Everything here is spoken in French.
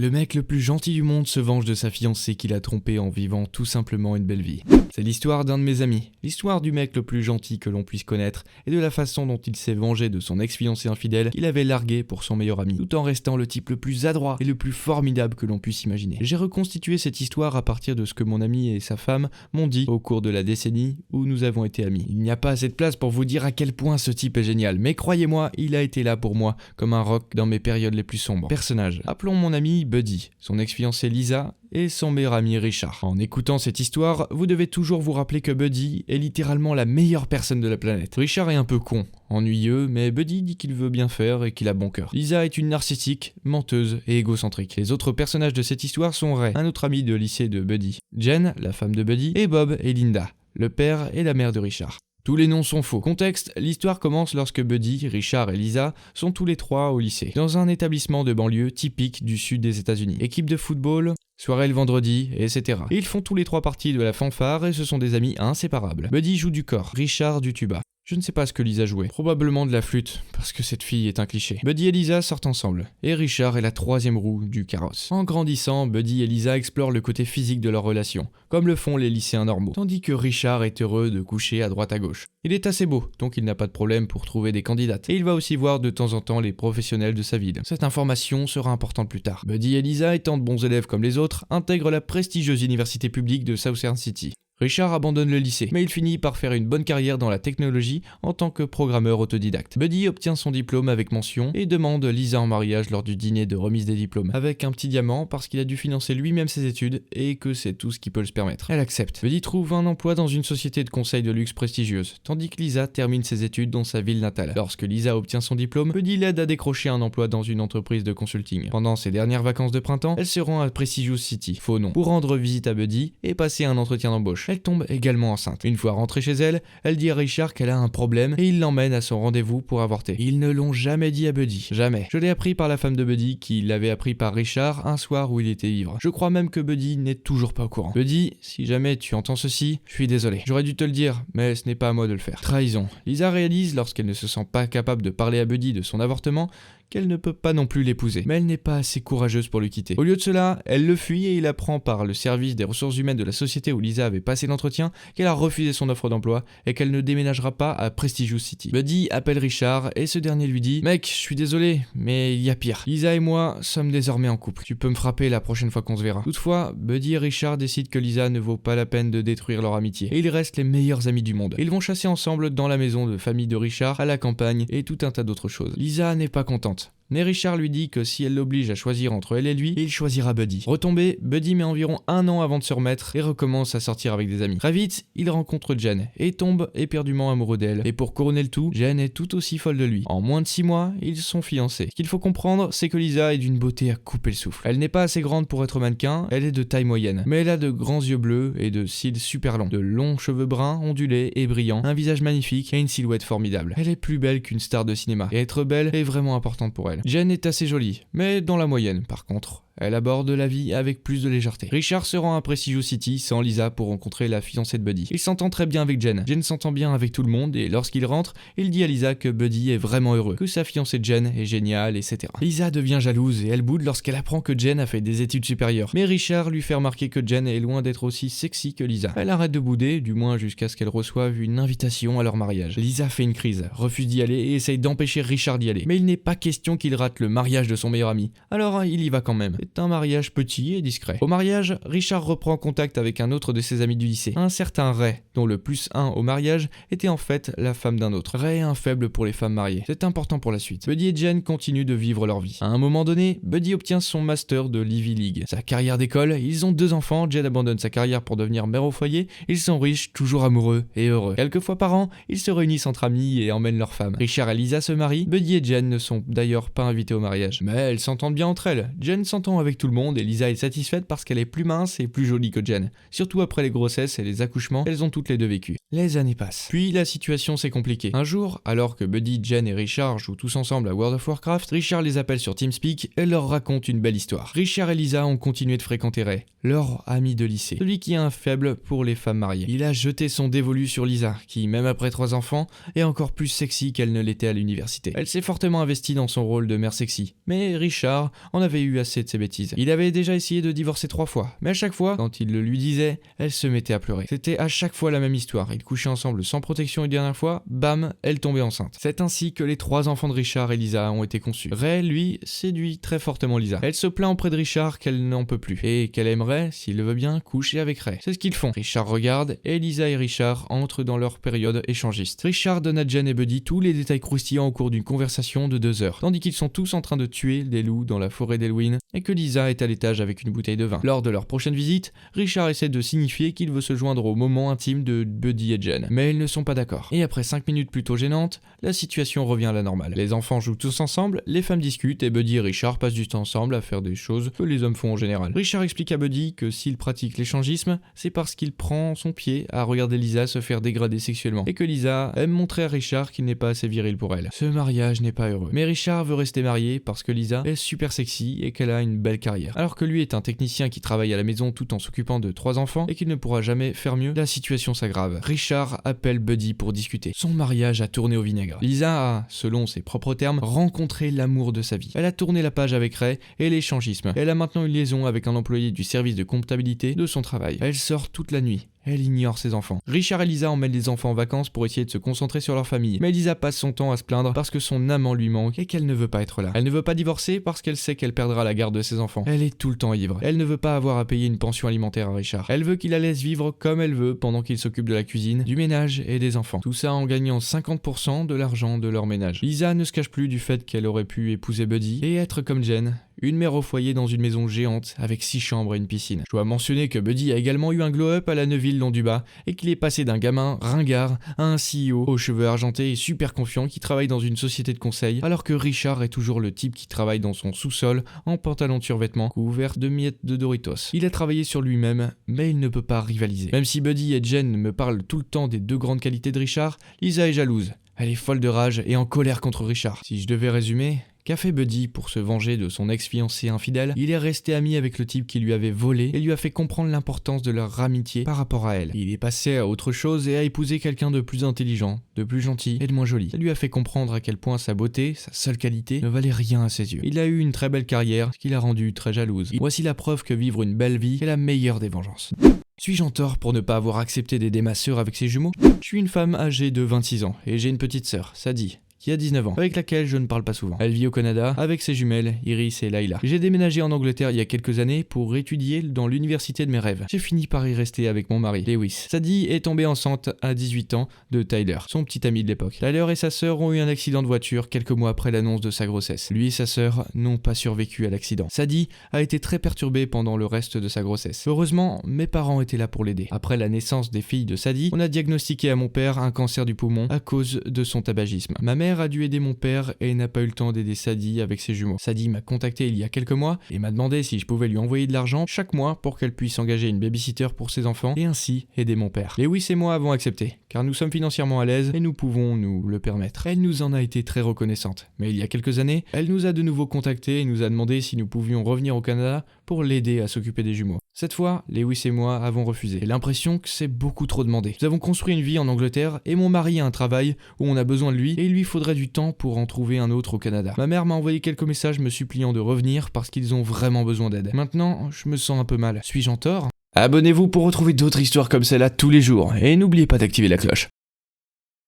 Le mec le plus gentil du monde se venge de sa fiancée qu'il a trompée en vivant tout simplement une belle vie. C'est l'histoire d'un de mes amis, l'histoire du mec le plus gentil que l'on puisse connaître et de la façon dont il s'est vengé de son ex-fiancée infidèle qu'il avait largué pour son meilleur ami, tout en restant le type le plus adroit et le plus formidable que l'on puisse imaginer. J'ai reconstitué cette histoire à partir de ce que mon ami et sa femme m'ont dit au cours de la décennie où nous avons été amis. Il n'y a pas assez de place pour vous dire à quel point ce type est génial, mais croyez-moi, il a été là pour moi comme un rock dans mes périodes les plus sombres. Personnage. Appelons mon ami Buddy, son ex-fiancée Lisa et son meilleur ami Richard. En écoutant cette histoire, vous devez toujours vous rappeler que Buddy est littéralement la meilleure personne de la planète. Richard est un peu con, ennuyeux, mais Buddy dit qu'il veut bien faire et qu'il a bon cœur. Lisa est une narcissique, menteuse et égocentrique. Les autres personnages de cette histoire sont Ray, un autre ami de lycée de Buddy, Jen, la femme de Buddy, et Bob et Linda, le père et la mère de Richard. Tous les noms sont faux. Contexte, l'histoire commence lorsque Buddy, Richard et Lisa sont tous les trois au lycée, dans un établissement de banlieue typique du sud des États-Unis. Équipe de football, soirée le vendredi, etc. Et ils font tous les trois partie de la fanfare et ce sont des amis inséparables. Buddy joue du cor, Richard du tuba. Je ne sais pas ce que Lisa jouait. Probablement de la flûte, parce que cette fille est un cliché. Buddy et Lisa sortent ensemble, et Richard est la troisième roue du carrosse. En grandissant, Buddy et Lisa explorent le côté physique de leur relation, comme le font les lycéens normaux, tandis que Richard est heureux de coucher à droite à gauche. Il est assez beau, donc il n'a pas de problème pour trouver des candidates, et il va aussi voir de temps en temps les professionnels de sa ville. Cette information sera importante plus tard. Buddy et Lisa, étant de bons élèves comme les autres, intègrent la prestigieuse université publique de Southern City. Richard abandonne le lycée, mais il finit par faire une bonne carrière dans la technologie en tant que programmeur autodidacte. Buddy obtient son diplôme avec mention et demande Lisa en mariage lors du dîner de remise des diplômes, avec un petit diamant parce qu'il a dû financer lui-même ses études et que c'est tout ce qu'il peut se permettre. Elle accepte. Buddy trouve un emploi dans une société de conseil de luxe prestigieuse, tandis que Lisa termine ses études dans sa ville natale. Lorsque Lisa obtient son diplôme, Buddy l'aide à décrocher un emploi dans une entreprise de consulting. Pendant ses dernières vacances de printemps, elle se rend à Prestigious City, faux nom, pour rendre visite à Buddy et passer un entretien d'embauche. Elle tombe également enceinte. Une fois rentrée chez elle, elle dit à Richard qu'elle a un problème et il l'emmène à son rendez-vous pour avorter. Ils ne l'ont jamais dit à Buddy. Jamais. Je l'ai appris par la femme de Buddy qui l'avait appris par Richard un soir où il était ivre. Je crois même que Buddy n'est toujours pas au courant. Buddy, si jamais tu entends ceci, je suis désolé. J'aurais dû te le dire, mais ce n'est pas à moi de le faire. Trahison. Lisa réalise, lorsqu'elle ne se sent pas capable de parler à Buddy de son avortement, qu'elle ne peut pas non plus l'épouser. Mais elle n'est pas assez courageuse pour le quitter. Au lieu de cela, elle le fuit et il apprend par le service des ressources humaines de la société où Lisa avait passé l'entretien qu'elle a refusé son offre d'emploi et qu'elle ne déménagera pas à Prestigious City. Buddy appelle Richard et ce dernier lui dit « Mec, je suis désolé, mais il y a pire. Lisa et moi sommes désormais en couple. Tu peux me frapper la prochaine fois qu'on se verra. » Toutefois, Buddy et Richard décident que Lisa ne vaut pas la peine de détruire leur amitié et ils restent les meilleurs amis du monde. Ils vont chasser ensemble dans la maison de famille de Richard, à la campagne et tout un tas d'autres choses. Lisa n'est pas contente. Mais Richard lui dit que si elle l'oblige à choisir entre elle et lui, il choisira Buddy. Retombé, Buddy met environ 1 an avant de se remettre et recommence à sortir avec des amis. Très vite, il rencontre Jen et tombe éperdument amoureux d'elle. Et pour couronner le tout, Jen est tout aussi folle de lui. En moins de 6 mois, ils sont fiancés. Ce qu'il faut comprendre, c'est que Lisa est d'une beauté à couper le souffle. Elle n'est pas assez grande pour être mannequin, elle est de taille moyenne. Mais elle a de grands yeux bleus et de cils super longs, de longs cheveux bruns, ondulés et brillants, un visage magnifique et une silhouette formidable. Elle est plus belle qu'une star de cinéma. Et être belle est vraiment importante pour elle. Jen est assez jolie, mais dans la moyenne par contre. Elle aborde la vie avec plus de légèreté. Richard se rend à Prestigious City sans Lisa pour rencontrer la fiancée de Buddy. Il s'entend très bien avec Jen. Jen s'entend bien avec tout le monde et lorsqu'il rentre, il dit à Lisa que Buddy est vraiment heureux, que sa fiancée Jen est géniale, etc. Lisa devient jalouse et elle boude lorsqu'elle apprend que Jen a fait des études supérieures. Mais Richard lui fait remarquer que Jen est loin d'être aussi sexy que Lisa. Elle arrête de bouder, du moins jusqu'à ce qu'elle reçoive une invitation à leur mariage. Lisa fait une crise, refuse d'y aller et essaye d'empêcher Richard d'y aller. Mais il n'est pas question qu'il rate le mariage de son meilleur ami. Alors il y va quand même. C'est un mariage petit et discret. Au mariage, Richard reprend contact avec un autre de ses amis du lycée, un certain Ray, dont le +1 au mariage était en fait la femme d'un autre. Ray a un faible pour les femmes mariées. C'est important pour la suite. Buddy et Jen continuent de vivre leur vie. À un moment donné, Buddy obtient son master de l'Ivy League. Sa carrière d'école, ils ont 2 enfants, Jen abandonne sa carrière pour devenir mère au foyer, ils sont riches, toujours amoureux et heureux. Quelques fois par an, ils se réunissent entre amis et emmènent leurs femmes. Richard et Lisa se marient, Buddy et Jen ne sont d'ailleurs pas invités au mariage. Mais elles s'entendent bien entre elles. Jen s'entend avec tout le monde et Lisa est satisfaite parce qu'elle est plus mince et plus jolie que Jen. Surtout après les grossesses et les accouchements qu'elles ont toutes les deux vécu. Les années passent. Puis la situation s'est compliquée. Un jour, alors que Buddy, Jen et Richard jouent tous ensemble à World of Warcraft, Richard les appelle sur TeamSpeak et leur raconte une belle histoire. Richard et Lisa ont continué de fréquenter Ray, leur ami de lycée, celui qui a un faible pour les femmes mariées. Il a jeté son dévolu sur Lisa, qui, même après 3 enfants, est encore plus sexy qu'elle ne l'était à l'université. Elle s'est fortement investie dans son rôle de mère sexy, mais Richard en avait eu assez de ses bêtises. Il avait déjà essayé de divorcer 3 fois, mais à chaque fois, quand il le lui disait, elle se mettait à pleurer. C'était à chaque fois la même histoire. Ils couchaient ensemble sans protection une dernière fois, bam, elle tombait enceinte. C'est ainsi que les 3 enfants de Richard et Lisa ont été conçus. Ray, lui, séduit très fortement Lisa. Elle se plaint auprès de Richard qu'elle n'en peut plus et qu'elle aimerait, s'il le veut bien, coucher avec Ray. C'est ce qu'ils font. Richard regarde et Lisa et Richard entrent dans leur période échangiste. Richard donne à Jen et Buddy tous les détails croustillants au cours d'une conversation de 2 heures, tandis qu'ils sont tous en train de tuer des loups dans la forêt d'Halloween et que Lisa est à l'étage avec une bouteille de vin. Lors de leur prochaine visite, Richard essaie de signifier qu'il veut se joindre au moment intime de Buddy et Jen, mais ils ne sont pas d'accord. Et après 5 minutes plutôt gênantes, la situation revient à la normale. Les enfants jouent tous ensemble, les femmes discutent et Buddy et Richard passent du temps ensemble à faire des choses que les hommes font en général. Richard explique à Buddy que s'il pratique l'échangisme, c'est parce qu'il prend son pied à regarder Lisa se faire dégrader sexuellement et que Lisa aime montrer à Richard qu'il n'est pas assez viril pour elle. Ce mariage n'est pas heureux. Mais Richard veut rester marié parce que Lisa est super sexy et qu'elle a une belle carrière. Alors que lui est un technicien qui travaille à la maison tout en s'occupant de 3 enfants et qu'il ne pourra jamais faire mieux, la situation s'aggrave. Richard appelle Buddy pour discuter. Son mariage a tourné au vinaigre. Lisa a, selon ses propres termes, rencontré l'amour de sa vie. Elle a tourné la page avec Ray et l'échangisme. Elle a maintenant une liaison avec un employé du service de comptabilité de son travail. Elle sort toute la nuit. Elle ignore ses enfants. Richard et Lisa emmènent les enfants en vacances pour essayer de se concentrer sur leur famille. Mais Lisa passe son temps à se plaindre parce que son amant lui manque et qu'elle ne veut pas être là. Elle ne veut pas divorcer parce qu'elle sait qu'elle perdra la garde de ses enfants. Elle est tout le temps ivre. Elle ne veut pas avoir à payer une pension alimentaire à Richard. Elle veut qu'il la laisse vivre comme elle veut pendant qu'il s'occupe de la cuisine, du ménage et des enfants. Tout ça en gagnant 50% de l'argent de leur ménage. Lisa ne se cache plus du fait qu'elle aurait pu épouser Buddy et être comme Jen, une mère au foyer dans une maison géante avec 6 chambres et une piscine. Je dois mentionner que Buddy a également eu un glow-up à la Neuville-Long-du-Bas et qu'il est passé d'un gamin ringard à un CEO aux cheveux argentés et super confiant qui travaille dans une société de conseil, alors que Richard est toujours le type qui travaille dans son sous-sol en pantalon de survêtement couvert de miettes de Doritos. Il a travaillé sur lui-même, mais il ne peut pas rivaliser. Même si Buddy et Jen me parlent tout le temps des 2 grandes qualités de Richard, Lisa est jalouse. Elle est folle de rage et en colère contre Richard. Si je devais résumer, qu'a fait Buddy pour se venger de son ex-fiancé infidèle? Il est resté ami avec le type qui lui avait volé et lui a fait comprendre l'importance de leur amitié par rapport à elle. Il est passé à autre chose et a épousé quelqu'un de plus intelligent, de plus gentil et de moins joli. Ça lui a fait comprendre à quel point sa beauté, sa seule qualité, ne valait rien à ses yeux. Il a eu une très belle carrière, ce qui l'a rendu très jalouse. Voici la preuve que vivre une belle vie est la meilleure des vengeances. Suis-je en tort pour ne pas avoir accepté d'aider ma sœur avec ses jumeaux? Je suis une femme âgée de 26 ans et j'ai une petite sœur, Sadie, qui a 19 ans, avec laquelle je ne parle pas souvent. Elle vit au Canada avec ses jumelles, Iris et Layla. J'ai déménagé en Angleterre il y a quelques années pour étudier dans l'université de mes rêves. J'ai fini par y rester avec mon mari, Lewis. Sadie est tombée enceinte à 18 ans de Tyler, son petit ami de l'époque. Tyler et sa sœur ont eu un accident de voiture quelques mois après l'annonce de sa grossesse. Lui et sa sœur n'ont pas survécu à l'accident. Sadie a été très perturbée pendant le reste de sa grossesse. Heureusement, mes parents étaient là pour l'aider. Après la naissance des filles de Sadie, on a diagnostiqué à mon père un cancer du poumon à cause de son tabagisme. Ma mère a dû aider mon père et n'a pas eu le temps d'aider Sadie avec ses jumeaux. Sadie m'a contacté il y a quelques mois et m'a demandé si je pouvais lui envoyer de l'argent chaque mois pour qu'elle puisse engager une babysitter pour ses enfants et ainsi aider mon père. Lewis et moi avons accepté, car nous sommes financièrement à l'aise et nous pouvons nous le permettre. Elle nous en a été très reconnaissante, mais il y a quelques années, elle nous a de nouveau contacté et nous a demandé si nous pouvions revenir au Canada pour l'aider à s'occuper des jumeaux. Cette fois, Lewis et moi avons refusé. J'ai l'impression que c'est beaucoup trop demandé. Nous avons construit une vie en Angleterre et mon mari a un travail où on a besoin de lui et il lui faudrait du temps pour en trouver un autre au Canada. Ma mère m'a envoyé quelques messages me suppliant de revenir parce qu'ils ont vraiment besoin d'aide. Maintenant, je me sens un peu mal. Suis-je en tort? Abonnez-vous pour retrouver d'autres histoires comme celle-là tous les jours et n'oubliez pas d'activer la cloche.